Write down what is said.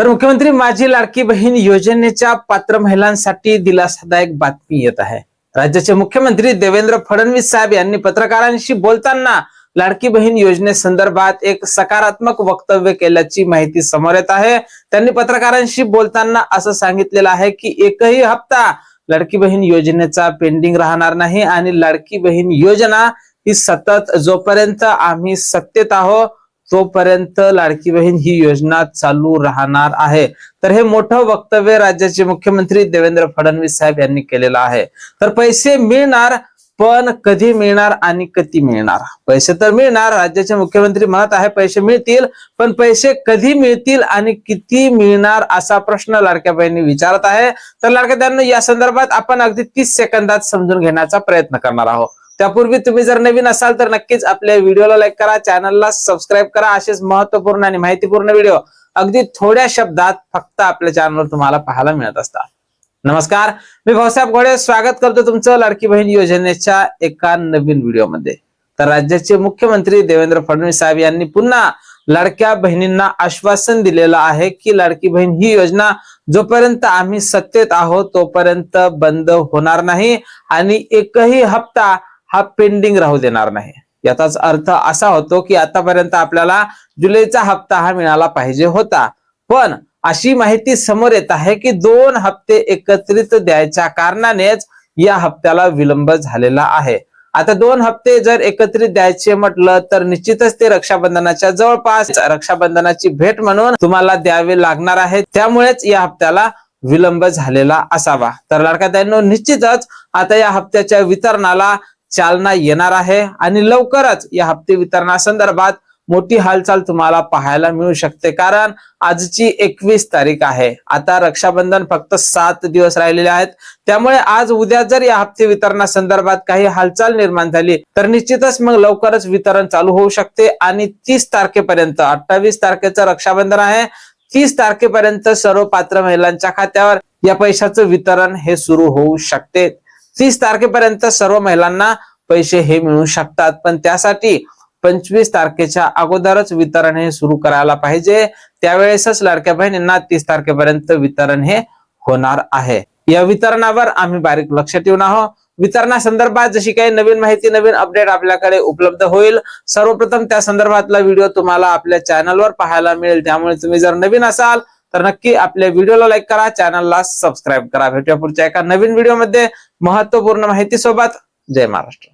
तर मुख्यमंत्री माझी लाडकी बहीण योजनेच्या पात्र महिलांसाठी दिलासादायक बातमी येत आहे। राज्याचे मुख्यमंत्री देवेंद्र फडणवीस साहेब यांनी पत्रकारांशी बोलताना लाडकी बहीण योजनेसंदर्भात एक सकारात्मक वक्तव्य केल्याची माहिती समोर येत आहे। त्यांनी पत्रकारांशी बोलताना असं सांगितलेलं आहे की एकही हप्ता लाडकी बहीण योजनेचा पेंडिंग राहणार नाही आणि लाडकी बहीण योजना ही सतत जोपर्यंत आम्ही सत्तेत आहोत तोपर्यंत लाडकी बहीण ही योजना चालू राहणार आहे। तर हे मोठं वक्तव्य राज्याचे मुख्यमंत्री देवेंद्र फडणवीस साहेब यांनी केलेलं आहे। तर पैसे मिळणार पण कधी मिळणार आणि किती मिळणार? पैसे तर मिळणार, राज्याचे मुख्यमंत्री म्हणत आहे पैसे मिळतील, पण पैसे कधी मिळतील आणि किती मिळणार असा प्रश्न लाडक्या बहिणी विचारत आहे। तर लाडक्या बहिणींनो, या संदर्भात आपण अगदी 30 सेकंदात समजून घेण्याचा प्रयत्न करणार आहोत। त्यापूर्वी तुम्ही जर नवीन असाल तर नक्कीच आपल्या व्हिडिओला लाईक करा, चॅनलला सबस्क्राईब करा। असेच महत्त्वपूर्ण आणि माहितीपूर्ण व्हिडिओ अगदी थोड्या शब्दात फक्त आपल्या चॅनलवर तुम्हाला पाहायला मिळत असतात। नमस्कार, मी भाऊसाहेब घोडे स्वागत करतो तुमचं लाडकी बहीण योजनेच्या एका नवीन व्हिडिओमध्ये। तर राज्याचे मुख्यमंत्री देवेंद्र फडणवीस साहेब यांनी पुन्हा लाडक्या बहिणींना आश्वासन दिलेलं आहे की लाडकी बहीण ही योजना जोपर्यंत आम्ही सत्तेत आहोत तोपर्यंत बंद होणार नाही आणि एकही हप्ता हा पेंडिंग राहू देणार नाही। याचाच अर्थ असा होतो की आतापर्यंत आपल्याला जुलैचा हप्ता हा मिळाला पाहिजे होता, पण अशी माहिती समोर येत आहे की 2 हप्ते एकत्रित द्यायच्या कारणानेच या हप्त्याला विलंब झालेला आहे। आता 2 हप्ते जर एकत्रित द्यायचे म्हटलं तर निश्चितच ते रक्षाबंधनाच्या जवळपास रक्षाबंधनाची भेट म्हणून तुम्हाला द्यावे लागणार आहे, त्यामुळेच या हप्त्याला विलंब झालेला असावा। तर लाडक्या बहिणींनो, निश्चितच आता या हप्त्याच्या वितरणाला चालना येणार आहे आणि लवकरच या हप्ते वितरणासंदर्भात मोठी हालचाल तुम्हाला पाहायला मिळू शकते, कारण आजची 21 तारीख आहे। आता रक्षाबंधन फक्त 7 दिवस राहिलेले आहेत, त्यामुळे आज उद्या जर या हप्ते वितरणासंदर्भात काही हालचाल निर्माण झाली तर निश्चितच मग लवकरच वितरण चालू होऊ शकते आणि 30 तारखेपर्यंत 28 तारखेचं रक्षाबंधन आहे, 30 तारखेपर्यंत सर्व पात्र महिलांच्या खात्यावर या पैशाचं वितरण हे सुरू होऊ शकते। 30 तारखेपर्यंत सर्व महिलांना पैसे हे मिळू शकतात, पण त्यासाठी 25 तारखेच्या अगोदरच वितरण हे सुरू करायला पाहिजे। त्यावेळेसच लाडक्या बहिणींना 30 तारखेपर्यंत वितरण हे होणार आहे। या वितरणावर आम्ही बारीक लक्ष ठेवून आहोत। वितरणासंदर्भात जशी काही नवीन माहिती नवीन अपडेट आपल्याकडे उपलब्ध होईल, सर्वप्रथम त्या संदर्भातला व्हिडिओ तुम्हाला आपल्या चॅनलवर पाहायला मिळेल। त्यामुळे तुम्ही जर नवीन असाल तर नक्की आपल्या व्हिडिओला लाईक करा, चॅनलला सबस्क्राईब करा। भेटूया पुढच्या एका नवीन व्हिडिओमध्ये महत्त्वपूर्ण माहिती सोबत। जय महाराष्ट्र।